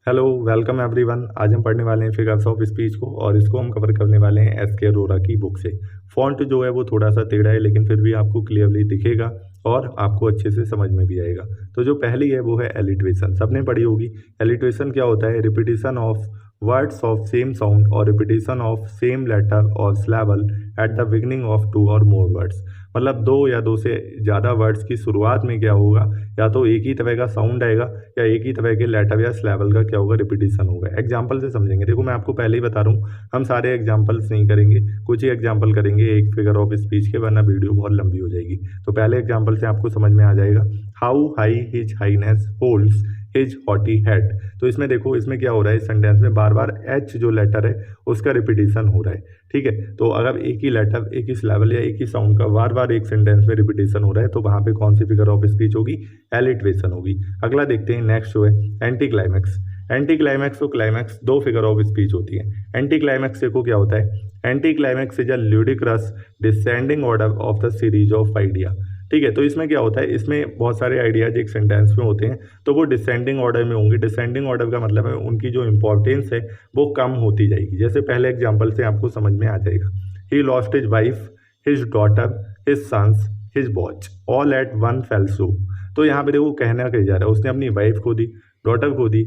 Hello, welcome everyone. आज हम पढ़ने वाले हैं फिगर्स ऑफ स्पीच को और इसको हम कवर करने वाले हैं एस के अरोरा की बुक से। फॉन्ट जो है वो थोड़ा सा टेढ़ा है लेकिन फिर भी आपको क्लियरली दिखेगा और आपको अच्छे से समझ में भी आएगा। तो जो पहली है वो है एलिट्रेशन, सबने पढ़ी होगी। एलिट्रेशन क्या होता है? Repetition of words of same sound और रिपीटिशन ऑफ सेम लेटर और syllable at the beginning of two और मोर वर्ड्स। मतलब दो या दो से ज़्यादा वर्ड्स की शुरुआत में क्या होगा, या तो एक ही तरह का साउंड आएगा या एक ही तरह के लेटर या सिलेबल का क्या होगा, रिपीटिशन होगा। एग्जांपल से समझेंगे। देखो मैं आपको पहले ही बता रहा हूँ, हम सारे एग्जांपल्स नहीं करेंगे, कुछ ही एग्जांपल करेंगे एक फिगर ऑफ स्पीच के, वरना वीडियो बहुत लंबी हो जाएगी। तो पहले एग्जांपल से आपको समझ में आ जाएगा। How high his highness holds his haughty head. तो इसमें देखो, इसमें क्या हो रहा है, इस सेंटेंस में बार बार एच जो लेटर है उसका रिपीटिशन हो रहा है। ठीक है, तो अगर एक ही लेटर, एक ही सिलेबल या एक ही साउंड का बार बार एक सेंटेंस में रिपीटिशन हो रहा है तो वहाँ पे कौन सी फिगर ऑफ स्पीच होगी? एलिट्रेशन होगी। अगला देखते हैं, नेक्स्ट जो है एंटी क्लाइमैक्स। एंटी क्लाइमैक्स और क्लाइमैक्स दो फिगर ऑफ स्पीच होती है। एंटी क्लाइमैक्स देखो क्या होता है, anti climax is a ludicrous descending order of the series of idea. ठीक है, तो इसमें क्या होता है, इसमें बहुत सारे आइडियाज एक सेंटेंस में होते हैं तो वो डिसेंडिंग ऑर्डर में होंगे। डिसेंडिंग ऑर्डर का मतलब है उनकी जो इंपॉर्टेंस है वो कम होती जाएगी। जैसे पहले एग्जांपल से आपको समझ में आ जाएगा। He lost his wife, his daughter, his sons, his watch all at one fell swoop। तो यहाँ पे देखो कहना कही जा रहा है, उसने अपनी वाइफ खो दी, डॉटर खो दी,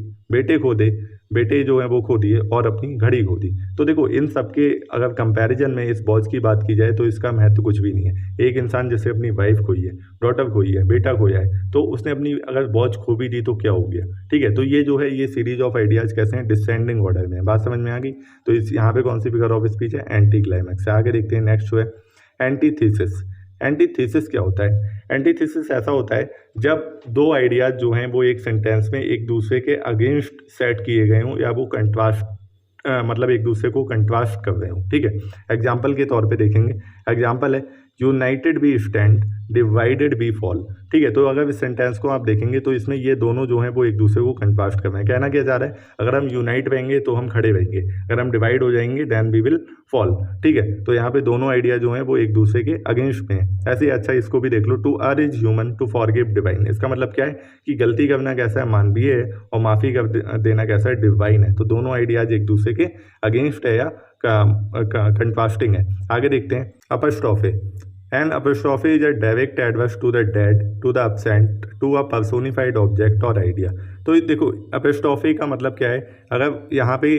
बेटे जो है वो खो दिए और अपनी घड़ी खो दी। तो देखो इन सब के अगर कंपैरिजन में इस वॉच की बात की जाए तो इसका महत्व कुछ भी नहीं है। एक इंसान जैसे अपनी वाइफ खोई है, डॉटर खोई है, बेटा खोया है, तो उसने अपनी अगर वॉच खो भी दी तो क्या हो गया? ठीक है, तो ये जो है ये सीरीज ऑफ आइडियाज कैसे हैं? डिसेंडिंग ऑर्डर में। बात समझ में आ गई? तो इस यहाँ पे कौन सी फिगर ऑफ स्पीच है? Anti climax. आगे देखते हैं, नेक्स्ट जो है एंटीथीसिस। एंटीथीसिस क्या होता है? एंटीथीसिस ऐसा होता है जब दो आइडियाज जो हैं वो एक सेंटेंस में एक दूसरे के अगेंस्ट सेट किए गए हों या वो कंट्रास्ट मतलब एक दूसरे को कंट्रास्ट कर रहे हों। ठीक है, एग्जाम्पल के तौर पे देखेंगे। एग्जाम्पल है united we stand, divided we fall. ठीक है, तो अगर इस सेंटेंस को आप देखेंगे तो इसमें ये दोनों जो हैं वो एक दूसरे को कंट्रास्ट कर रहे हैं। कहना क्या जा रहा है, अगर हम यूनाइट रहेंगे तो हम खड़े रहेंगे, अगर हम डिवाइड हो जाएंगे देन वी विल फॉल। ठीक है, तो यहाँ पे दोनों आइडिया जो हैं वो एक दूसरे के अगेंस्ट में है। ऐसे अच्छा इसको भी देख लो, to err is human to forgive divine. इसका मतलब क्या है कि गलती करना कैसा है? मानवीय है, और माफ़ी कर देना कैसा है? डिवाइन है। तो दोनों आइडियाज एक दूसरे के अगेंस्ट है या कंट्रास्टिंग है। आगे देखते हैं, apostrophe. An apostrophe is a direct adverse to the dead, to the absent, to a personified object or idea। तो देखो apostrophe का मतलब क्या है, अगर यहाँ पे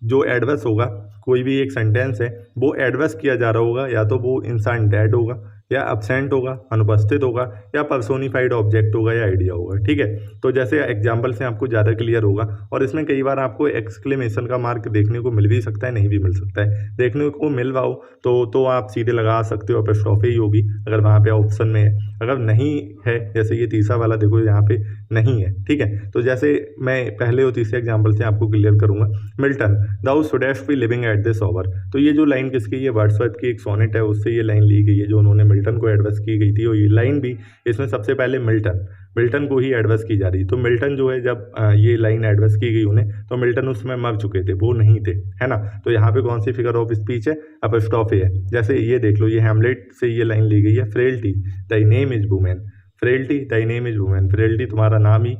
जो एडवर्स होगा, कोई भी एक सेंटेंस है वो एडवर्स किया जा रहा होगा, या तो वो इंसान डेड होगा या अब्सेंट होगा, अनुपस्थित होगा, या पर्सोनिफाइड ऑब्जेक्ट होगा या आइडिया होगा। ठीक है, तो जैसे एग्जांपल से आपको ज़्यादा क्लियर होगा। और इसमें कई बार आपको एक्सक्लेमेशन का मार्क देखने को मिल भी सकता है, नहीं भी मिल सकता है। देखने को मिल रहा हो तो आप सीधे लगा सकते हो अपस्ट्रॉफी ही होगी अगर वहाँ पे ऑप्शन में है। अगर नहीं है, जैसे ये तीसरा वाला देखो यहाँ पे नहीं है। ठीक है, तो जैसे मैं पहले और तीसरे एग्जाम्पल से आपको क्लियर करूँगा। Milton, thou shouldst be living at this hour. तो ये जो लाइन किसकी? ये वर्ड्सवर्थ की एक सोनेट है, उससे ये लाइन ली गई है जो उन्होंने मिल्टन को एडवर्स की गई थी। और ये लाइन भी इसमें सबसे पहले मिल्टन को ही एडवर्स की जा रही। तो मिल्टन जो है जब ये लाइन एडवर्स की गई उन्हें, तो मिल्टन उस समय मर चुके थे, वो नहीं थे, है ना। तो यहाँ पे कौन सी फिगर ऑफ स्पीच है? अपस्ट्रॉफी है। जैसे ये देख लो, ये हैमलेट से ये लाइन ली गई है, frailty Dai name is women, frailty Dai name is women, frailty तुम्हारा नाम ही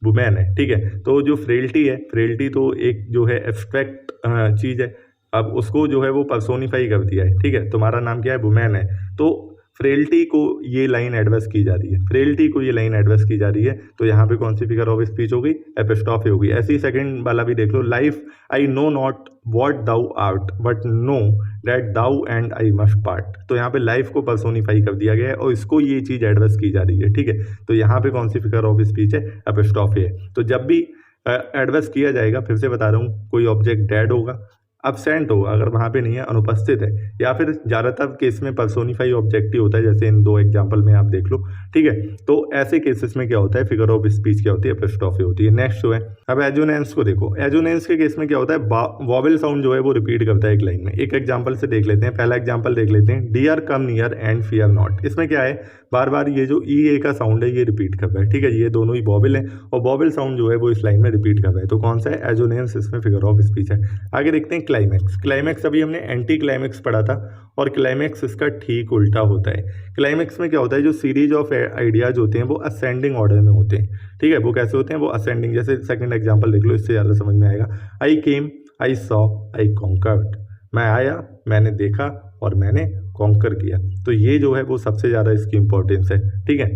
वुमेन है। ठीक है, तो जो फ्रेल्टी है, फ्रेल्टी तो एक जो है एब्स्ट्रैक्ट चीज़ है, अब उसको जो है वो पर्सोनिफाई कर दिया है। ठीक है, तुम्हारा नाम क्या है? वुमेन है। तो फ्रेल्टी को ये लाइन एडवर्स की जा रही है, फ्रेल्टी को ये लाइन एडवर्स की जा रही है। तो यहाँ पे कौन सी फिगर ऑफ स्पीच होगी? एपिस्ट्रॉफी होगी। ऐसे ही सेकंड वाला भी देख लो, life I know not what thou art but know that thou and I must part. तो यहाँ पे लाइफ को पर्सोनिफाई कर दिया गया है और इसको ये चीज़ एडवर्स की जा रही है। ठीक है, तो यहाँ पे कौन सी फिगर ऑफ स्पीच है? एपिस्ट्रॉफी है। तो जब भी एडवर्स किया जाएगा, फिर से बता रहा हूँ, कोई ऑब्जेक्ट डेड होगा, अब्सेंट होगा अगर वहाँ पे नहीं है, अनुपस्थित है, या फिर ज़्यादातर केस में पर्सोनिफाई ऑब्जेक्ट ही होता है, जैसे इन दो एग्जांपल में आप देख लो। ठीक है, तो ऐसे केसेस में क्या होता है? फिगर ऑफ स्पीच क्या होती है? एपिस्ट्रॉफी होती है। नेक्स्ट जो है, अब एजोनेंस को देखो। एजोनेंस के केस में क्या होता है? वॉवेल साउंड जो है वो रिपीट करता है एक लाइन में। एक एग्जाम्पल से देख लेते हैं, पहला एग्जाम्पल देख लेते हैं, dear come near and fear not. इसमें क्या है, बार बार ये जो ई ए का साउंड है ये रिपीट कर रहा है। ठीक है, ये दोनों ही वॉवेल है और वॉवेल साउंड जो है वो इस लाइन में रिपीट कर रहा है। तो कौन सा है? एजोनेंस इसमें फिगर ऑफ स्पीच है। आगे देखते हैं क्लाइमैक्स। क्लाइमैक्स अभी हमने एंटी क्लाइमैक्स पढ़ा था और क्लाइमैक्स इसका ठीक उल्टा होता है। क्लाइमैक्स में क्या होता है, जो सीरीज ऑफ आइडियाज होते हैं वो असेंडिंग ऑर्डर में होते हैं। ठीक है, वो कैसे होते हैं, वो असेंडिंग। जैसे सेकंड एग्जांपल देख लो, इससे ज़्यादा समझ में आएगा। आई केम, आई सॉ, आई कॉन्कर्ड। मैं आया, मैंने देखा और मैंने कॉन्कर किया। तो ये जो है वो सबसे ज़्यादा इसकी इंपॉर्टेंस है। ठीक है,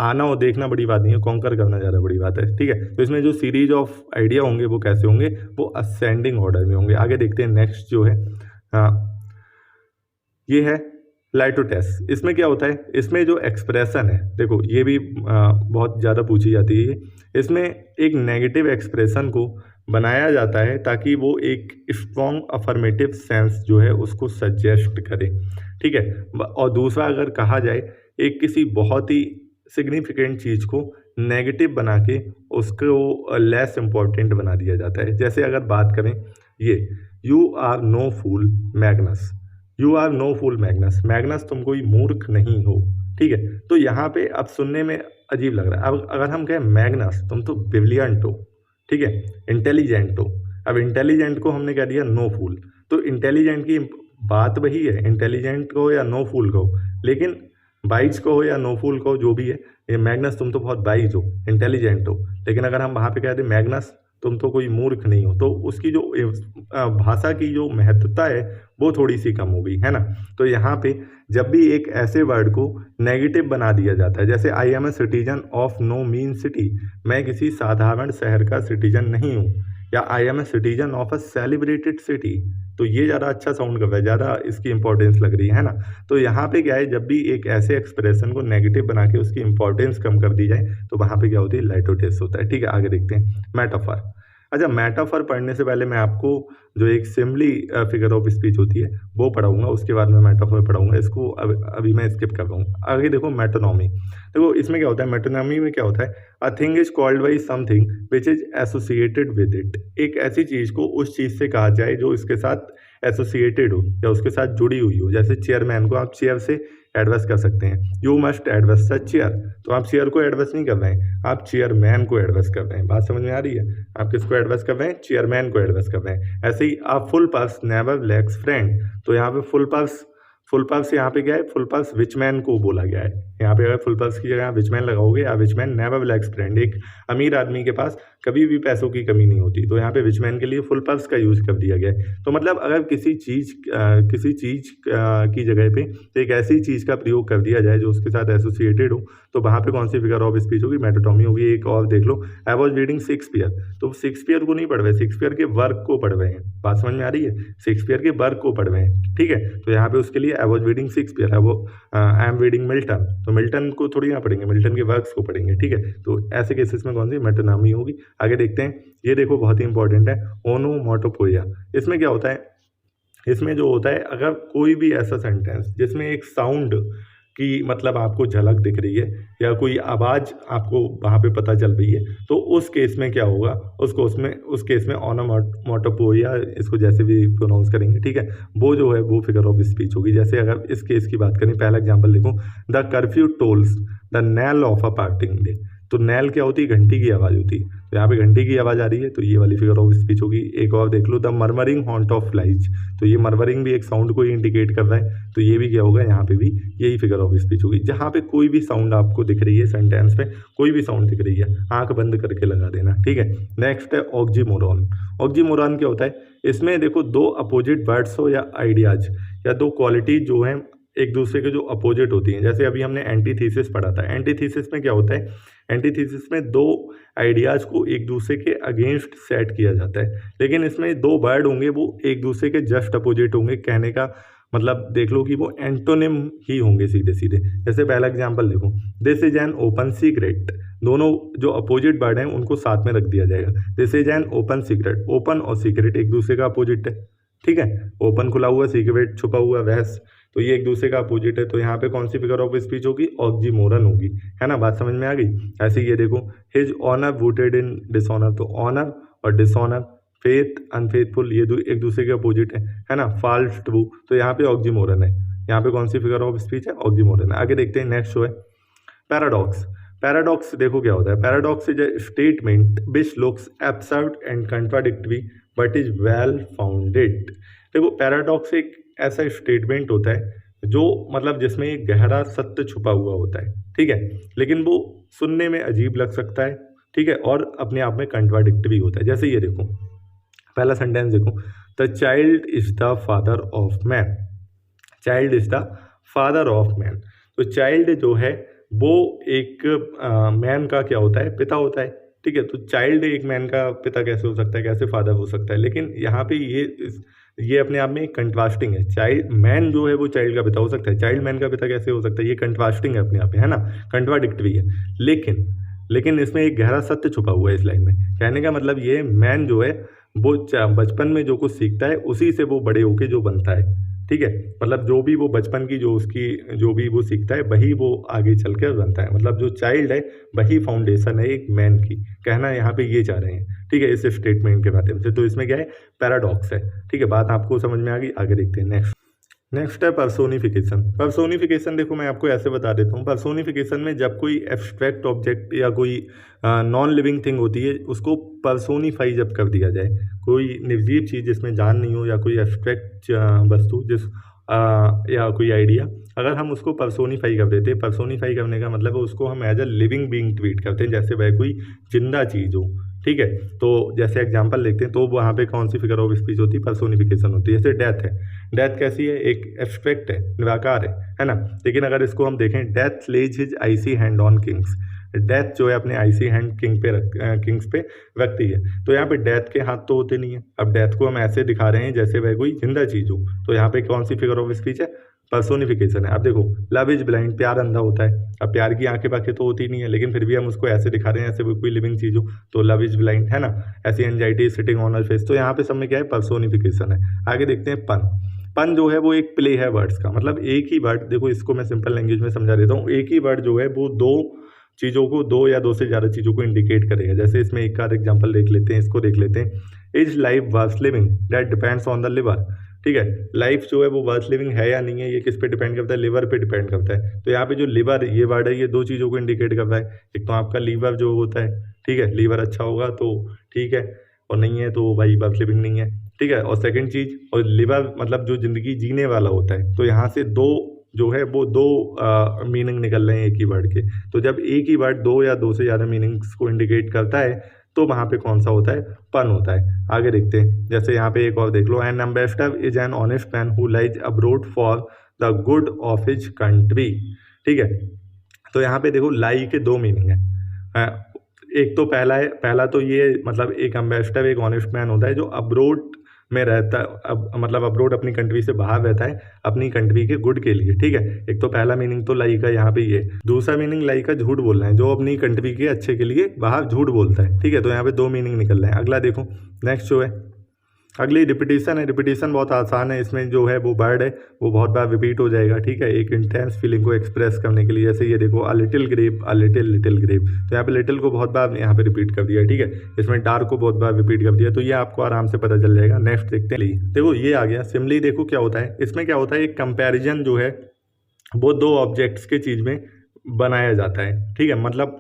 आना और देखना बड़ी बात नहीं है, कॉन्कर करना ज़्यादा बड़ी बात है। ठीक है, तो इसमें जो सीरीज ऑफ आइडिया होंगे वो कैसे होंगे, वो असेंडिंग ऑर्डर में होंगे। आगे देखते हैं नेक्स्ट जो है, ये है लाइटोटेस। इसमें क्या होता है, इसमें जो एक्सप्रेशन है, देखो ये भी बहुत ज़्यादा पूछी जाती है। इसमें एक नेगेटिव एक्सप्रेशन को बनाया जाता है ताकि वो एक स्ट्रॉन्ग अफर्मेटिव सेंस जो है उसको सजेस्ट करे। ठीक है, और दूसरा अगर कहा जाए, एक किसी बहुत ही सिग्निफिकेंट चीज़ को नेगेटिव बना के उसको लेस इम्पोर्टेंट बना दिया जाता है। जैसे अगर बात करें ये, you are no fool Magnus, you are no fool Magnus, Magnus तुम कोई मूर्ख नहीं हो। ठीक है, तो यहाँ पे अब सुनने में अजीब लग रहा है। अब अगर हम कहें मैग्नस तुम तो ब्रिलियंट हो, ठीक है, इंटेलिजेंट हो। अब इंटेलिजेंट को हमने कह दिया नो फूल, तो इंटेलिजेंट की बात वही है, इंटेलिजेंट को या नो फूल को, लेकिन वाइज को हो या नो फूल को, जो भी है, ये मैग्नस तुम तो बहुत वाइज हो, इंटेलिजेंट हो। लेकिन अगर हम वहाँ पे कह दें मैग्नस तुम तो कोई मूर्ख नहीं हो, तो उसकी जो भाषा की जो महत्वता है वो थोड़ी सी कम हो गई, है ना। तो यहाँ पे जब भी एक ऐसे वर्ड को नेगेटिव बना दिया जाता है, जैसे I am a citizen of no mean city, मैं किसी साधारण शहर का सिटीजन नहीं हूँ, या I am a citizen of a celebrated city, तो ये ज़्यादा अच्छा साउंड कर रहा है, ज़्यादा इसकी इंपॉर्टेंस लग रही है ना। तो यहाँ पे क्या है, जब भी एक ऐसे एक्सप्रेशन को नेगेटिव बना के उसकी इंपॉर्टेंस कम कर दी जाए तो वहाँ पे क्या होती है, लाइटोटेस होता है। ठीक है, आगे देखते हैं मेटाफर। अच्छा, मेटाफर पढ़ने से पहले मैं आपको जो एक सिम्बली फिगर ऑफ स्पीच होती है वो पढ़ाऊंगा, उसके बाद मैं मेटाफर पढ़ाऊंगा। इसको अभी मैं स्किप कर रहा हूँ। आगे देखो मेटोनॉमी। देखो इसमें क्या होता है, मेटोनॉमी में क्या होता है, a thing is called by something which is associated with it. एक ऐसी चीज़ को उस चीज़ से कहा जाए जो इसके साथ एसोसिएटेड हो या उसके साथ जुड़ी हुई हो। जैसे चेयरमैन को आप चेयर से एडवर्स कर सकते हैं, you must adverse the chair, तो आप चेयर को एडवर्स नहीं कर रहे हैं, आप चेयरमैन को एडवर्स कर रहे हैं। बात समझ में आ रही है, आप किसको एडवर्स कर रहे हैं, चेयरमैन को एडवर्स कर रहे हैं। ऐसे ही आप full purse never lakhs friend, तो यहाँ पे फुल पर्स यहाँ पे क्या है, फुल पर्स विचमैन को बोला गया है। यहाँ पे अगर फुल पर्स की जगह विचमैन लगाओगे, या विचमैन नेवर लैक्स फ्रेंड, एक अमीर आदमी के पास कभी भी पैसों की कमी नहीं होती, तो यहाँ पे विचमैन के लिए फुल पर्स का यूज कर दिया गया है। तो मतलब अगर किसी चीज़ की जगह पे एक ऐसी चीज़ का प्रयोग कर दिया जाए जो उसके साथ एसोसिएटेड हो, तो वहाँ पे कौन सी फिगर ऑफ स्पीच होगी, मेटोनॉमी होगी। एक और देख लो, आई वॉज रीडिंग शेक्सपियर, तो शेक्सपियर को नहीं पढ़ रहे, शेक्सपियर के वर्क को पढ़ रहे हैं। बात समझ में आ रही है, शेक्सपियर के वर्क को पढ़ रहे हैं। ठीक है, तो यहाँ पे उसके लिए I was reading Shakespeare, I am reading Milton, तो मिल्टन को थोड़ी ना पढ़ेंगे, मिल्टन के वर्क्स को पढ़ेंगे। ठीक है, तो ऐसे केसेस में कौन सी मेटोनॉमी होगी। आगे देखते हैं, ये देखो बहुत ही इंपॉर्टेंट है, ओनोमोटोपोइया। इसमें क्या होता है, इसमें जो होता है, अगर कोई भी ऐसा सेंटेंस जिसमें एक साउंड की मतलब आपको झलक दिख रही है या कोई आवाज़ आपको वहाँ पे पता चल रही है, तो उस केस में क्या होगा, उस केस में ओनोमोटोपोइया, इसको जैसे भी प्रोनाउंस करेंगे, ठीक है, वो जो है वो फिगर ऑफ स्पीच होगी। जैसे अगर इस केस की बात करें, पहला एग्जांपल देखो, the curfew tolls the knell of a parting day, तो नेल क्या होती है, घंटी की आवाज़ होती है, तो यहाँ पे घंटी की आवाज़ आ रही है, तो ये वाली फिगर ऑफ स्पीच होगी। एक और देख लो, the murmuring haunt of flies, तो ये मर्मरिंग भी एक साउंड को ही इंडिकेट कर रहा है, तो ये भी क्या होगा, यहाँ पे भी यही फिगर ऑफ स्पीच होगी। जहाँ पे कोई भी साउंड आपको दिख रही है सेंटेंस में, कोई भी साउंड दिख रही है, आंख बंद करके लगा देना। ठीक है, नेक्स्ट है ऑक्सीमोरॉन। ऑक्सीमोरॉन क्या होता है, इसमें देखो दो अपोजिट वर्ड्स हो या आइडियाज या दो क्वालिटीज जो हैं एक दूसरे के जो अपोजिट होती हैं। जैसे अभी हमने एंटीथीसिस पढ़ा था, एंटीथीसिस में क्या होता है, एंटीथीसिस में दो आइडियाज़ को एक दूसरे के अगेंस्ट सेट किया जाता है, लेकिन इसमें दो वर्ड होंगे वो एक दूसरे के जस्ट अपोजिट होंगे। कहने का मतलब देख लो कि वो एंटोनिम ही होंगे सीधे सीधे। जैसे पहला एग्जांपल देखो, this is an open secret, दोनों जो अपोजिट वर्ड हैं उनको साथ में रख दिया जाएगा। This is an open secret, open और सीक्रेट एक दूसरे का अपोजिट है। ठीक है, ओपन खुला हुआ, सीक्रेट छुपा हुआ, बहस, तो ये एक दूसरे का अपोजिट है। तो यहाँ पे कौन सी फिगर ऑफ स्पीच होगी, ऑक्सीमोरन होगी, है ना। बात समझ में आ गई। ऐसे ये देखो, हिज ऑनर वुटेड इन डिसऑनर, तो ऑनर और डिसऑनर, फेथ अनफेथफुल, ये एक दूसरे के अपोजिट है ना। फॉल्स ट्रू, तो यहाँ पे ऑक्सीमोरन है। यहाँ पे कौन सी फिगर ऑफ स्पीच है, ऑक्सीमोरन है। आगे देखते हैं, नेक्स्ट जो है पैराडॉक्स। पैराडॉक्स देखो क्या होता है, paradox is a statement which looks absurd and contradictory but is well founded. देखो पैराडॉक्स एक ऐसा स्टेटमेंट होता है जो मतलब जिसमें एक गहरा सत्य छुपा हुआ होता है, ठीक है, लेकिन वो सुनने में अजीब लग सकता है, ठीक है, और अपने आप में कंट्राडिक्टरी होता है। जैसे ये देखो, पहला सेंटेंस देखो, the child is the father of man. Child is the father of man. तो चाइल्ड जो है वो एक मैन का क्या होता है, पिता होता है, ठीक है। तो चाइल्ड एक मैन का पिता कैसे हो सकता है, कैसे फादर हो सकता है, लेकिन यहाँ पे ये अपने आप में एक कंट्रास्टिंग है। चाइल्ड मैन जो है वो चाइल्ड का पिता हो सकता है, चाइल्ड मैन का पिता कैसे हो सकता है, ये कंट्रास्टिंग है अपने आप में, है ना, कंट्राडिक्टरी है। लेकिन इसमें एक गहरा सत्य छुपा हुआ है इस लाइन में। कहने का मतलब ये मैन जो है वो बचपन में जो कुछ सीखता है उसी से वो बड़े होके जो बनता है, ठीक है। मतलब जो भी वो बचपन की जो भी वो सीखता है वही वो आगे चल कर बनता है। मतलब जो चाइल्ड है वही फाउंडेशन है एक मैन की, कहना यहाँ पे ये चाह रहे हैं, ठीक है, इस स्टेटमेंट के माध्यम से। तो इसमें क्या है, पैराडॉक्स है, ठीक है। बात आपको समझ में आ गई, आगे देखते हैं। नेक्स्ट है पर्सोनिफिकेशन। पर्सोनिफिकेशन देखो मैं आपको ऐसे बता देता हूँ। पर्सोनिफिकेशन में जब कोई एब्स्ट्रैक्ट ऑब्जेक्ट या कोई नॉन लिविंग थिंग होती है उसको पर्सोनिफाई जब कर दिया जाए, कोई निर्जीव चीज़ जिसमें जान नहीं हो या कोई एब्स्ट्रैक्ट वस्तु या कोई आइडिया, अगर हम उसको पर्सोनिफाई कर देते हैं, पर्सोनिफाई करने का मतलब है उसको हम as a living being treat करते हैं, जैसे वह कोई जिंदा चीज़ हो, ठीक है। तो जैसे एग्जांपल देखते हैं तो वहाँ पे कौन सी फिगर ऑफ स्पीच होती है, पर्सोनिफिकेशन होती है। जैसे डेथ है, डेथ कैसी है, एक एब्स्ट्रैक्ट है, निराकार है ना। लेकिन अगर इसको हम देखें, death lays his icy hand on kings, death जो है अपने आईसी हैंड किंग्स पे रखती है। तो यहाँ पे डेथ के हाथ तो होते नहीं है। अब डेथ को हम ऐसे दिखा रहे हैं जैसे वह कोई जिंदा चीज हो, तो यहाँ पे कौन सी फिगर ऑफ स्पीच है, पर्सोनिफिकेशन है। अब देखो, लव इज ब्लाइंड, प्यार अंधा होता है। अब प्यार की आंखें बाकी तो होती नहीं है, लेकिन फिर भी हम उसको ऐसे दिखा रहे हैं जैसे कोई लिविंग चीज हो, तो लव इज ब्लाइंड, है ना। ऐसी anxiety sitting on a face, तो यहाँ पे सब में क्या है, पर्सोनिफिकेशन है। आगे देखते हैं पन जो है वो एक प्ले है वर्ड्स का। मतलब एक ही वर्ड, देखो इसको मैं सिंपल लैंग्वेज में समझा देता हूँ, एक ही वर्ड जो है वो दो चीज़ों को, दो या दो से ज़्यादा चीज़ों को इंडिकेट करेगा। जैसे इसमें एक आध एग्जांपल देख लेते हैं, इसको देख लेते हैं। Is life worth living, that depends on the liver, ठीक है। लाइफ जो है वो वर्थ लिविंग है या नहीं है, ये किस पे डिपेंड करता है, लिवर पे डिपेंड करता है। तो यहाँ पे जो लिवर ये वर्ड है ये दो चीज़ों को इंडिकेट करता है। एक तो आपका लीवर जो होता है, ठीक है, लीवर अच्छा होगा तो ठीक है, और नहीं है तो भाई वर्थ लिविंग नहीं है, ठीक है। और सेकंड चीज़, और लिवर मतलब जो ज़िंदगी जीने वाला होता है, तो यहाँ से दो जो है वो दो मीनिंग निकल रहे हैं एक ही वर्ड के। तो जब एक ही वर्ड दो या दो से ज़्यादा मीनिंग्स को इंडिकेट करता है तो वहाँ पे कौन सा होता है, पन होता है। आगे देखते हैं, जैसे यहाँ पे एक और देख लो, an ambassador is an honest man who lies abroad for the good of his country, ठीक है। तो यहाँ पे देखो लाई के दो मीनिंग है। एक तो पहला तो ये मतलब एक एम्बेसडर एक ऑनेस्ट मैन होता है जो अब्रोड में रहता है, अब मतलब अब्रोड अपनी कंट्री से बाहर रहता है अपनी कंट्री के गुड के लिए, ठीक है। एक तो पहला मीनिंग तो लाई का यहाँ पे ये, दूसरा मीनिंग लाई का झूठ बोलना है, जो अपनी कंट्री के अच्छे के लिए बाहर झूठ बोलता है, ठीक है। तो यहाँ पे दो मीनिंग निकल रहे हैं। अगला देखो, नेक्स्ट जो है अगली रिपीटेशन है। रिपीटेशन बहुत आसान है, इसमें जो है वो वर्ड है वो बहुत बार रिपीट हो जाएगा, ठीक है, एक इंटेंस फीलिंग को एक्सप्रेस करने के लिए। जैसे ये देखो, a little grape, a little grape, तो यहाँ पे लिटिल को बहुत बार यहाँ पे रिपीट कर दिया, ठीक है। इसमें डार्क को बहुत बार रिपीट कर दिया, तो ये आपको आराम से पता चल जाएगा। नेक्स्ट देखते हैं, देखो ये आ गया सिमिली। देखो क्या होता है इसमें, क्या होता है, एक कंपेरिजन जो है वो दो ऑब्जेक्ट्स के चीज़ में बनाया जाता है, ठीक है। मतलब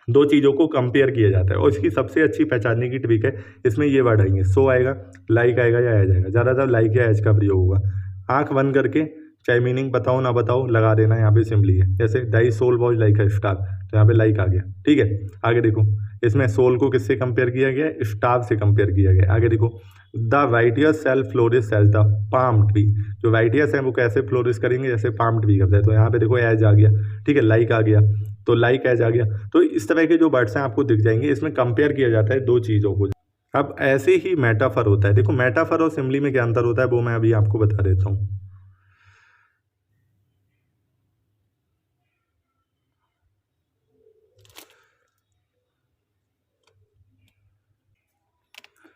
दो चीज़ों को कंपेयर किया जाता है, और इसकी सबसे अच्छी पहचानने की ट्रिक है, इसमें ये वर्ड आएंगे, सो आएगा, लाइक आएगा या एज आएगा। ज़्यादातर लाइक या एज का प्रयोग होगा। आंख बंद करके चाहे मीनिंग बताओ ना बताओ लगा देना, यहाँ पे सिंपली है। जैसे thy soul was like a star, तो यहाँ पे लाइक आ गया, ठीक है। आगे देखो, इसमें सोल को किससे कंपेयर किया गया, स्टार से कंपेयर किया गया। आगे देखो, the righteous shall flourish as the palm tree, जो राइटियस हैं वो कैसे फ्लोरिश करेंगे, जैसे पाम ट्री करता है। तो यहाँ पे देखो एज आ गया, ठीक है, लाइक आ गया, तो लाइक एज आ गया। तो इस तरह के जो वर्ड्स हैं आपको दिख जाएंगे, इसमें कंपेयर किया जाता है दो चीज़ों को। अब ऐसे ही मेटाफर होता है। देखो मेटाफर और सिमिली में क्या अंतर होता है वो मैं अभी आपको बता देता हूँ।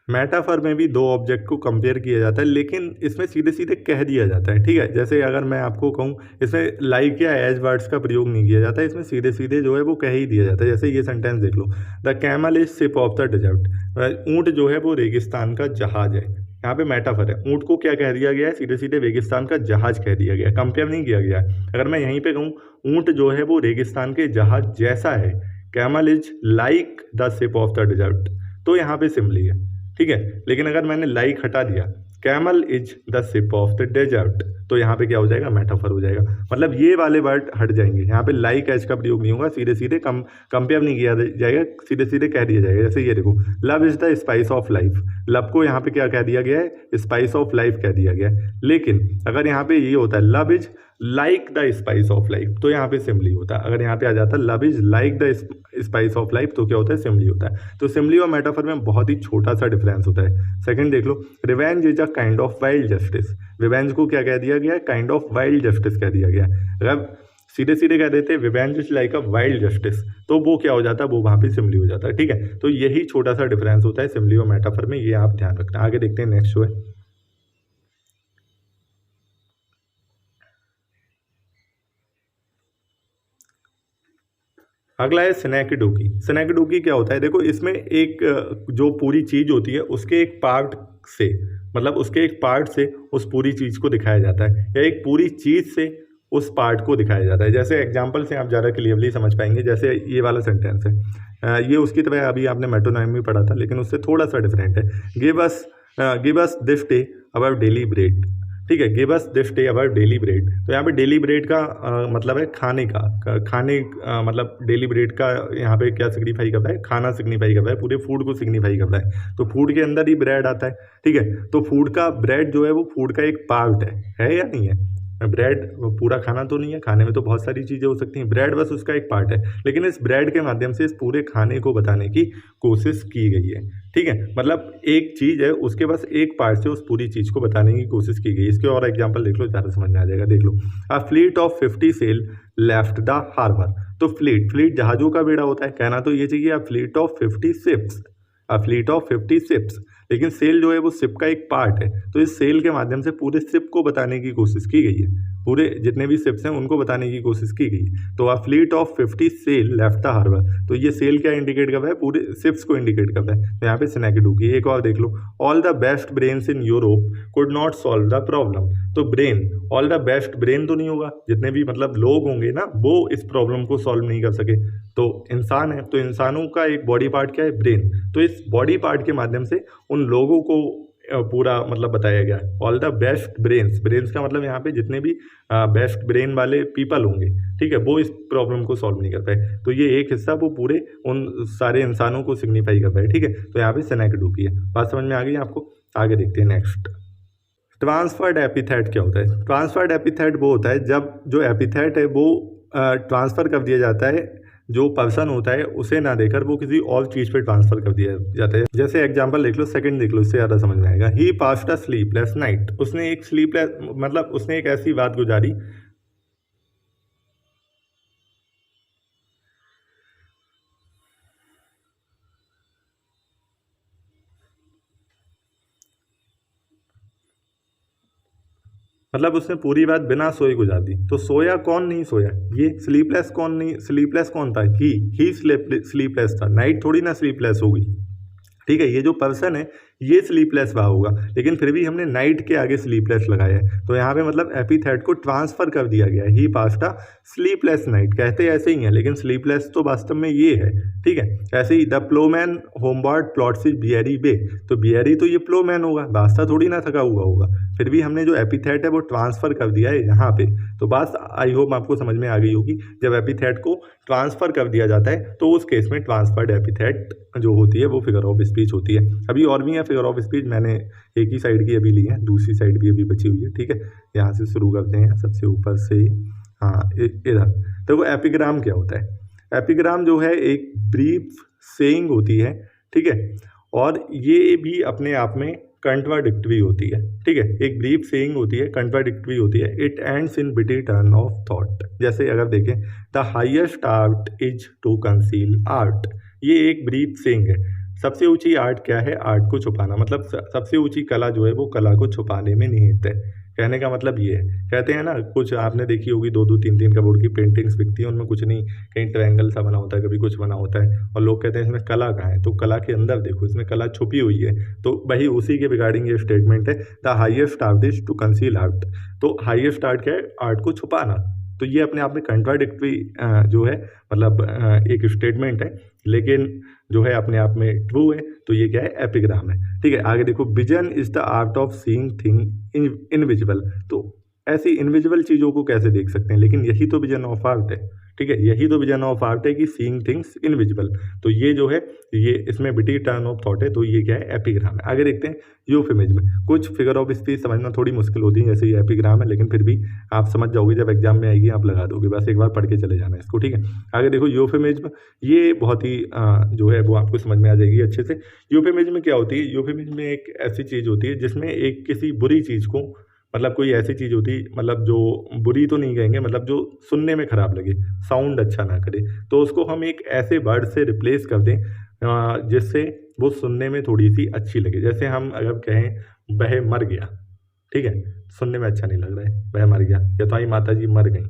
मेटाफर में भी दो ऑब्जेक्ट को कंपेयर किया जाता है, लेकिन इसमें सीधे सीधे कह दिया जाता है, ठीक है। जैसे अगर मैं आपको कहूँ, इसमें लाइक या एज वर्ड्स का प्रयोग नहीं किया जाता है, इसमें सीधे सीधे जो है वो कह ही दिया जाता है। जैसे ये सेंटेंस देख लो, the camel is ship of the desert, ऊँट जो है वो रेगिस्तान का जहाज है। यहाँ पे मेटाफर है, ऊँट को क्या कह दिया गया है, सीधे सीधे रेगिस्तान का जहाज कह दिया गया है, कंपेयर नहीं किया गया है। अगर मैं यहीं पे कहूँ ऊँट जो है वो रेगिस्तान के जहाज जैसा है, camel is like the ship of the desert, तो यहाँ पे सिमिली है, ठीक है। लेकिन अगर मैंने लाइक हटा दिया, camel is the ship of the desert, तो यहाँ पे क्या हो जाएगा, मेटाफर हो जाएगा। मतलब ये वाले वर्ड हट जाएंगे, यहाँ पे लाइक एज का प्रयोग नहीं होगा, सीधे सीधे कंपेयर नहीं किया जाएगा, सीधे सीधे कह दिया जाएगा। जैसे ये देखो, love is the spice of life, love को यहाँ पे क्या कह दिया गया है, स्पाइस ऑफ लाइफ कह दिया गया है। लेकिन अगर यहाँ पे ये होता है love is like the spice of life, तो यहाँ पे सिमली होता है। अगर यहाँ पे आ जाता है love is like the spice of life, तो क्या होता है, सिमली होता है। तो सिमली और मेटाफर में बहुत ही छोटा सा डिफरेंस होता है। सेकंड देख लो, revenge is a kind of wild justice, revenge को क्या कह दिया गया है, काइंड ऑफ वाइल्ड जस्टिस कह दिया गया है। अगर सीधे सीधे कह देते revenge is like a wild justice, तो वो क्या हो जाता है, वो वहाँ पे सिमली हो जाता है। ठीक है, तो यही छोटा सा डिफरेंस होता है सिमली और मेटाफर में, ये आप ध्यान रखना। आगे देखते हैं, नेक्स्ट जो है अगला है स्नैकडोकी। स्नैकडोकी क्या होता है, देखो इसमें एक जो पूरी चीज़ होती है उसके एक पार्ट से, मतलब उसके एक पार्ट से उस पूरी चीज़ को दिखाया जाता है, या एक पूरी चीज़ से उस पार्ट को दिखाया जाता है। जैसे एग्जांपल से आप ज़्यादा क्लियरली समझ पाएंगे, जैसे ये वाला सेंटेंस है, ये उसकी तरह अभी आपने मेटोनिमी पढ़ा था, लेकिन उससे थोड़ा सा डिफरेंट है। Give us this day our daily bread, ठीक है, give us this day our daily bread. तो यहाँ पे डेली ब्रेड का मतलब है खाने का, मतलब डेली ब्रेड का यहाँ पे क्या सिग्निफाई करता है, खाना सिग्निफाई करता है, पूरे फूड को सिग्निफाई करता है। तो फूड के अंदर ही ब्रेड आता है, ठीक है। तो फूड का ब्रेड जो है वो फूड का एक पार्ट है या नहीं है। ब्रेड पूरा खाना तो नहीं है, खाने में तो बहुत सारी चीज़ें हो सकती हैं, ब्रेड बस उसका एक पार्ट है। लेकिन इस ब्रेड के माध्यम से इस पूरे खाने को बताने की कोशिश की गई है, ठीक है। मतलब एक चीज़ है, उसके बस एक पार्ट से उस पूरी चीज़ को बताने की कोशिश की गई। इसके और एग्जांपल देख लो, ज़्यादा समझ में आ जाएगा। देख लो, a fleet of 50 sail left the harbour. तो फ्लीट जहाज़ों का बेड़ा होता है, कहना तो ये चाहिए a fleet of 50 ships, a fleet of 50 ships, लेकिन सेल जो है वो शिप का एक पार्ट है। तो इस सेल के माध्यम से पूरे शिप को बताने की कोशिश की गई है, पूरे जितने भी शिप्स हैं उनको बताने की कोशिश की गई। तो a fleet of 50 sail left the harbour, तो ये सेल क्या इंडिकेट करता है, पूरे शिप्स को इंडिकेट करता है। तो यहाँ पे स्नैकडोकी। एक और देख लो, all the best brains in Europe could not solve the problem. तो brain, all the best brain तो नहीं होगा, जितने भी मतलब लोग होंगे ना, वो इस प्रॉब्लम को सॉल्व नहीं कर सके। तो इंसान है, तो इंसानों का एक बॉडी पार्ट क्या है, ब्रेन। तो इस बॉडी पार्ट के माध्यम से उन लोगों को पूरा मतलब बताया गया है। All the best brains, brains का मतलब यहाँ पे जितने भी बेस्ट ब्रेन वाले पीपल होंगे, ठीक है, वो इस प्रॉब्लम को सॉल्व नहीं कर पाए। तो ये एक हिस्सा वो पूरे उन सारे इंसानों को सिग्निफाई कर पाए, ठीक है। तो यहाँ पे स्नैकडोकी है। बात समझ में आ गई आपको। आगे देखते हैं नेक्स्ट। ट्रांसफर्ड एपिथेट क्या होता है। ट्रांसफर्ड एपिथेट वो होता है जब जो एपिथेट है वो ट्रांसफ़र कर दिया जाता है, जो पर्सन होता है उसे ना देकर वो किसी और चीज़ पे ट्रांसफ़र कर दिया जाता है। जैसे एग्जांपल देख लो, सेकंड देख लो, इससे ज़्यादा समझ में आएगा। ही पास्ट अ स्लीपलेस नाइट, उसने एक स्लीपलेस मतलब उसने एक ऐसी रात गुजारी, मतलब उसने पूरी रात बिना सोए गुजार दी। तो सोया कौन नहीं सोया, ये स्लीपलेस कौन नहीं, स्लीपलेस कौन था, ही स्लीपलेस था, नाइट थोड़ी ना स्लीपलेस होगी, ठीक है। ये जो पर्सन है ये स्लीपलेस रहा होगा, लेकिन फिर भी हमने नाइट के आगे स्लीपलेस लगाया है। तो यहाँ पे मतलब एपिथेट को ट्रांसफर कर दिया गया है। ही पास्ट अ स्लीपलेस नाइट, कहते ऐसे ही हैं, लेकिन स्लीपलेस तो वास्तव में ये है, ठीक है। ऐसे ही the ploughman homeward plods his weary way, तो बियरी तो ये प्लोमैन होगा, रास्ता थोड़ी ना थका हुआ होगा, फिर भी हमने जो एपिथेट है वो ट्रांसफर कर दिया है यहाँ पे। तो बात आई होप आपको समझ में आ गई होगी। जब एपिथेट को ट्रांसफर कर दिया जाता है तो उस केस में ट्रांसफर्ड एपिथेट जो होती है वो फिगर ऑफ स्पीच होती है। अभी और भी है फिगर ऑफ स्पीच, मैंने एक ही साइड की अभी ली है, दूसरी साइड भी अभी बची हुई है, ठीक है। यहाँ से शुरू करते हैं, सबसे ऊपर से, हाँ इधर। तो वो एपिग्राम क्या होता है। एपिग्राम जो है एक ब्रीफ सेइंग होती है, ठीक है, और ये भी अपने आप में कंट्राडिक्टरी होती है, ठीक है। एक ब्रीफ सेइंग होती है, कंट्राडिक्टरी होती है। It ends in between turn of thought. जैसे अगर देखें, the highest art is to conceal art, ये एक ब्रीफ सेइंग है। सबसे ऊंची आर्ट क्या है, आर्ट को छुपाना, मतलब सबसे ऊंची कला जो है वो कला को छुपाने में निहित है। कहने का मतलब ये है, कहते हैं ना, कुछ आपने देखी होगी 2-2 3-3 करोड़ की पेंटिंग्स बिकती हैं, उनमें कुछ नहीं, कहीं ट्रायंगल सा बना होता है, कभी कुछ बना होता है, और लोग कहते हैं इसमें कला कहाँ है। तो कला के अंदर देखो, इसमें कला छुपी हुई है। तो वही उसी के रिगार्डिंग ये स्टेटमेंट है, the highest art is to conceal art. तो हाईएस्ट आर्ट क्या है, आर्ट को छुपाना। तो ये अपने आप में कंट्राडिक्टरी जो है, मतलब एक स्टेटमेंट है, लेकिन जो है अपने आप में ट्रू है, तो ये क्या है, एपिग्राम है। ठीक है, आगे देखो, vision is the art of seeing thing invisible. तो ऐसी इनविजिबल चीज़ों को कैसे देख सकते हैं, लेकिन यही तो विजन ऑफ आर्ट है। ठीक है, यही तो विजन ऑफ आर्ट है कि सीइंग थिंग्स इनविजिबल। तो ये जो है, ये इसमें विटी टर्न ऑफ थॉट है, तो ये क्या है, एपिग्राम है। आगे देखते हैं यूफेमिज्म। कुछ फिगर ऑफ स्पीच समझना थोड़ी मुश्किल होती है, जैसे ये एपिग्राम है, लेकिन फिर भी आप समझ जाओगे, जब एग्जाम में आएगी आप लगा दोगे, बस एक बार पढ़ के चले जाना इसको। ठीक है, आगे देखो यूफेमिज्म, ये बहुत ही जो है वो आपको समझ में आ जाएगी अच्छे से। यूफेमिज्म क्या होती है, यूफेमिज्म में एक ऐसी चीज़ होती है जिसमें एक किसी बुरी चीज़ को, मतलब कोई ऐसी चीज़ होती है, मतलब जो बुरी तो नहीं कहेंगे, मतलब जो सुनने में ख़राब लगे, साउंड अच्छा ना करे, तो उसको हम एक ऐसे वर्ड से रिप्लेस कर दें जिससे वो सुनने में थोड़ी सी अच्छी लगे। जैसे हम अगर कहें वह मर गया, ठीक है, सुनने में अच्छा नहीं लग रहा है, वह मर गया, या तुम्हारी माता जी मर गई,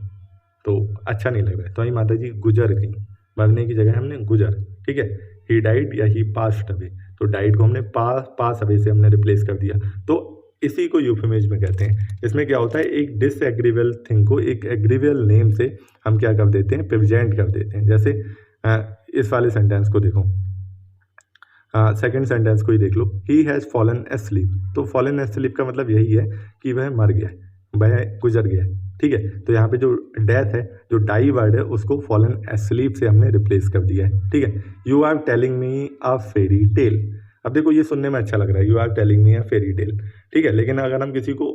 तो अच्छा नहीं लग रहा है, तुम्हारी माता जी गुजर गई, मरने की जगह हमने गुजर। ठीक है, ही डाइड या ही पास्ट अवे, तो डाइड को हमने पास अवे से हमने रिप्लेस कर दिया, तो इसी को यूफेमिज्म कहते हैं। इसमें क्या होता है, एक डिसएग्रीबल थिंग को एक एग्रीबल नेम से हम क्या कर देते हैं, प्रेजेंट कर देते हैं। जैसे इस वाले सेंटेंस को देखो, सेकंड सेंटेंस को ही देख लो, ही हैज़ फॉलन एस्लीप। तो फॉलन एस्लीप का मतलब यही है कि वह मर गया, वह गुजर गया। ठीक है, तो यहाँ पे जो डेथ है, जो डाई वर्ड है, उसको फॉलन एस्लीप से हमने रिप्लेस कर दिया है। ठीक है, you are telling me a fairy tale. अब देखो, ये सुनने में अच्छा लग रहा है, you are telling me a fairy tale. ठीक है, लेकिन अगर हम किसी को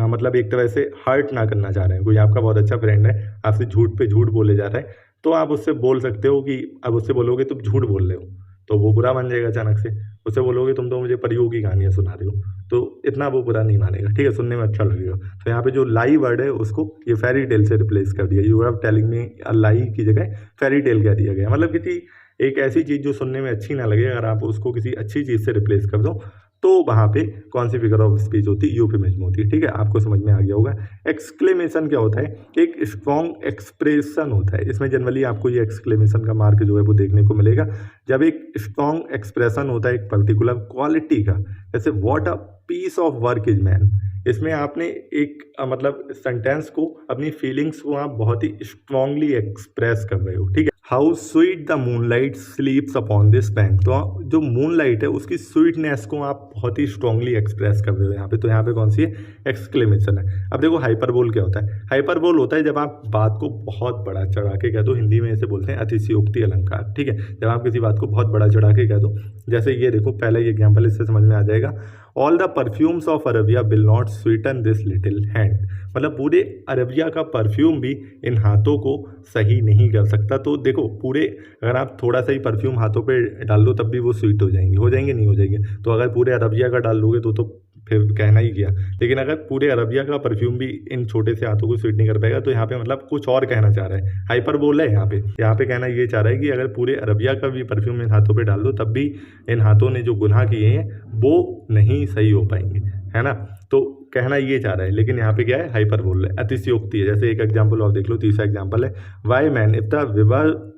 मतलब एक तरह से हर्ट ना करना चाह रहे हैं, कोई आपका बहुत अच्छा फ्रेंड है, आपसे झूठ पे झूठ बोले जा रहा है, तो आप उससे बोल सकते हो कि, अब उससे बोलोगे तुम झूठ बोल रहे हो, तो वो बुरा मान जाएगा अचानक से। उससे बोलोगे तुम तो मुझे परियों की कहानियाँ सुना रहे हो, तो इतना वो बुरा नहीं मानेगा। ठीक है, सुनने में अच्छा लगेगा। तो यहाँ पे जो लाई वर्ड है, उसको ये फेरी टेल से रिप्लेस कर दिया। यू आर टेलिंग मी अ लाई की जगह फेरी टेल कह दिया गया। मतलब किसी एक ऐसी चीज़ जो सुनने में अच्छी ना लगे, अगर आप उसको किसी अच्छी चीज़ से रिप्लेस कर दो, तो वहाँ पे कौन सी फिगर ऑफ स्पीच होती है, यूफेमिज्म होती है। ठीक है, आपको समझ में आ गया होगा। एक्सक्लेमेशन क्या होता है, एक स्ट्रॉन्ग एक्सप्रेशन होता है। इसमें जनरली आपको ये एक्सक्लेमेशन का मार्क जो है वो देखने को मिलेगा जब एक स्ट्रॉन्ग एक्सप्रेशन होता है एक पर्टिकुलर क्वालिटी का। जैसे what a piece of work is man, इसमें आपने एक मतलब सेंटेंस को, अपनी फीलिंग्स को आप बहुत ही स्ट्रांगली एक्सप्रेस कर रहे हो। ठीक है, how sweet the moonlight स्लीप्स upon this bank, तो जो मूनलाइट है उसकी स्वीटनेस को आप बहुत ही स्ट्रांगली एक्सप्रेस कर रहे हो यहाँ पे। तो यहाँ पे कौन सी है, एक्सक्लेमेशन है। अब देखो, हाइपरबोल क्या होता है, हाइपरबोल होता है जब आप बात को बहुत बड़ा चढ़ा के कह दो, हिंदी में इसे बोलते हैं अतिशयोक्ति अलंकार। ठीक है, जब आप किसी बात को बहुत बड़ा चढ़ा के कह दो, जैसे ये देखो, पहला ये एग्जाम्पल, इससे समझ में आ जाएगा। All the perfumes of Arabia will not Sutton this little hand, मतलब पूरे अरबिया का परफ्यूम भी इन हाथों को सही नहीं कर सकता। तो देखो, पूरे अगर आप थोड़ा सा ही परफ्यूम हाथों पे डाल दो तब भी वो स्वीट हो जाएंगे नहीं हो जाएंगे। तो अगर पूरे अरबिया का डाल दोगे तो फिर कहना ही गया। लेकिन अगर पूरे अरबिया का परफ्यूम भी इन छोटे से हाथों को स्वीट नहीं कर पाएगा, तो यहाँ पे मतलब कुछ और कहना चाह रहा है, हाइपरबोल है यहाँ पे कहना ये चाह रहा है कि अगर पूरे अरबिया का भी परफ्यूम इन हाथों पे डाल दो तब भी इन हाथों ने जो गुनाह किए हैं वो नहीं सही हो पाएंगे, है ना। तो कहना ये चाह रहा है, लेकिन यहाँ पे क्या है, हाइपरबोल है, अतिशयोक्ति है। जैसे एक एग्जांपल और देख लो, तीसरा एग्जांपल है, why man if the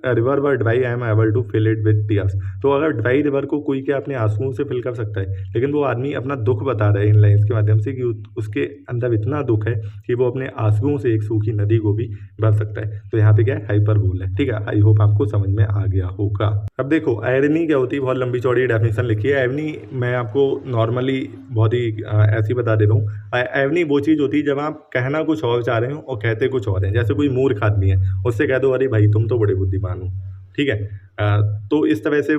river were dry I am able to fill it with tears. तो अगर ड्राई रिवर को कोई क्या अपने आंसुओं से फिल कर सकता है, लेकिन वो आदमी अपना दुख बता रहा है इन लाइन्स के माध्यम से कि उसके अंदर इतना दुख है कि वो अपने आंसुओं से एक सूखी नदी को भी भर सकता है। तो यहाँ पे क्या है, हाइपरबोल है। ठीक है, आई होप आपको समझ में आ गया होगा। अब देखो, आयरनी क्या होती है, बहुत लंबी चौड़ी डेफिनेशन लिखी है। आयरनी मैं आपको नॉर्मली बहुत ही ऐसी बता दे रहा हूँ। एवनी वो चीज़ होती है जब आप कहना कुछ और चाह रहे हो और कहते कुछ और हैं। जैसे कोई मूर्ख आदमी है, उससे कह दो अरे भाई तुम तो बड़े बुद्धिमान हो। ठीक है, तो इस तरह से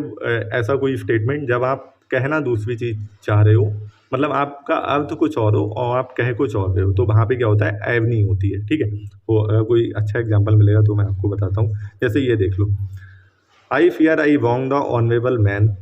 ऐसा कोई स्टेटमेंट जब आप कहना दूसरी चीज़ चाह रहे हो, मतलब आपका अर्थ कुछ और हो और आप कह कुछ और रहे हो, तो वहाँ पे क्या होता है, एवनी होती है। ठीक है, वो अगर कोई अच्छा एग्जाम्पल मिलेगा तो मैं आपको बताता हूँ। जैसे ये देख लो, I fear I wrong the honourable man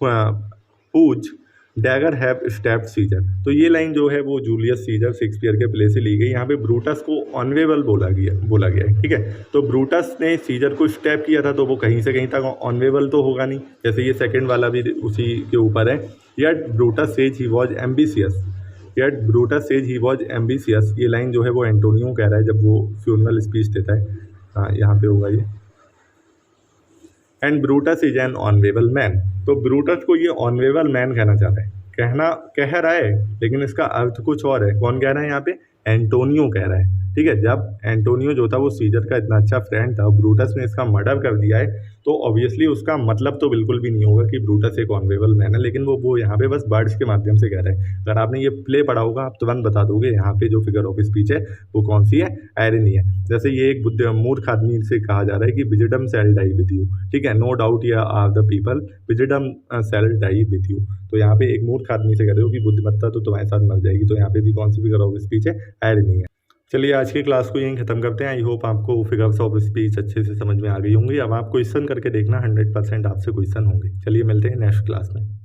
whose dagger have stabbed Caesar. तो ये लाइन जो है वो जूलियस सीजर शेक्सपियर के प्ले से ली गई। यहाँ पे ब्रूटस को ऑनरेबल बोला गया है। ठीक है, तो ब्रूटस ने सीजर को स्टैप किया था, तो वो कहीं से कहीं तक ऑनरेबल तो होगा नहीं। जैसे ये सेकंड वाला भी उसी के ऊपर है, yet Brutus says he was ambitious, yet Brutus says he was ambitious. ये लाइन जो है वो एंटोनियो कह रहा है जब वो फ्यूनरल स्पीच देता है। हाँ, यहाँ पे होगा ये, and Brutus is an honourable man. तो ब्रूटस को ये ऑनरेबल मैन कहना चाह रहा है, कह रहा है, लेकिन इसका अर्थ कुछ और है। कौन कह रहा है यहाँ पे, एंटोनियो कह रहा है। ठीक है। जब एंटोनियो जो था वो सीजर का इतना अच्छा फ्रेंड था, ब्रूटस ने इसका मर्डर कर दिया है, तो ऑब्वियसली उसका मतलब तो बिल्कुल भी नहीं होगा कि ब्रूटस एक ऑनरेबल मैन है, लेकिन वो यहाँ पे बस वर्ड्स के माध्यम से कह रहे हैं। अगर आपने ये प्ले पढ़ा होगा आप तुरंत बता दोगे यहाँ पे जो फिगर ऑफ स्पीच है वो कौन सी है, आयरनी है। जैसे ये एक बुद्ध मूर्ख आदमी से कहा जा रहा है कि wisdom shall die with you, ठीक है, no doubt ye are the people wisdom shall die with you. तो यहाँ पे एक मूर्ख आदमी से कह रहे हो कि बुद्धिमत्ता तो तुम्हारे साथ मर जाएगी, तो यहाँ पे भी कौन सी फिगर ऑफ स्पीच है, आयरनी है। चलिए आज की क्लास को यहीं खत्म करते हैं। आई होप आपको फिगर्स ऑफ स्पीच अच्छे से समझ में आ गई होंगी। अब आप क्वेश्चन करके देखना, 100% आपसे क्वेश्चन होंगे। चलिए मिलते हैं नेक्स्ट क्लास में।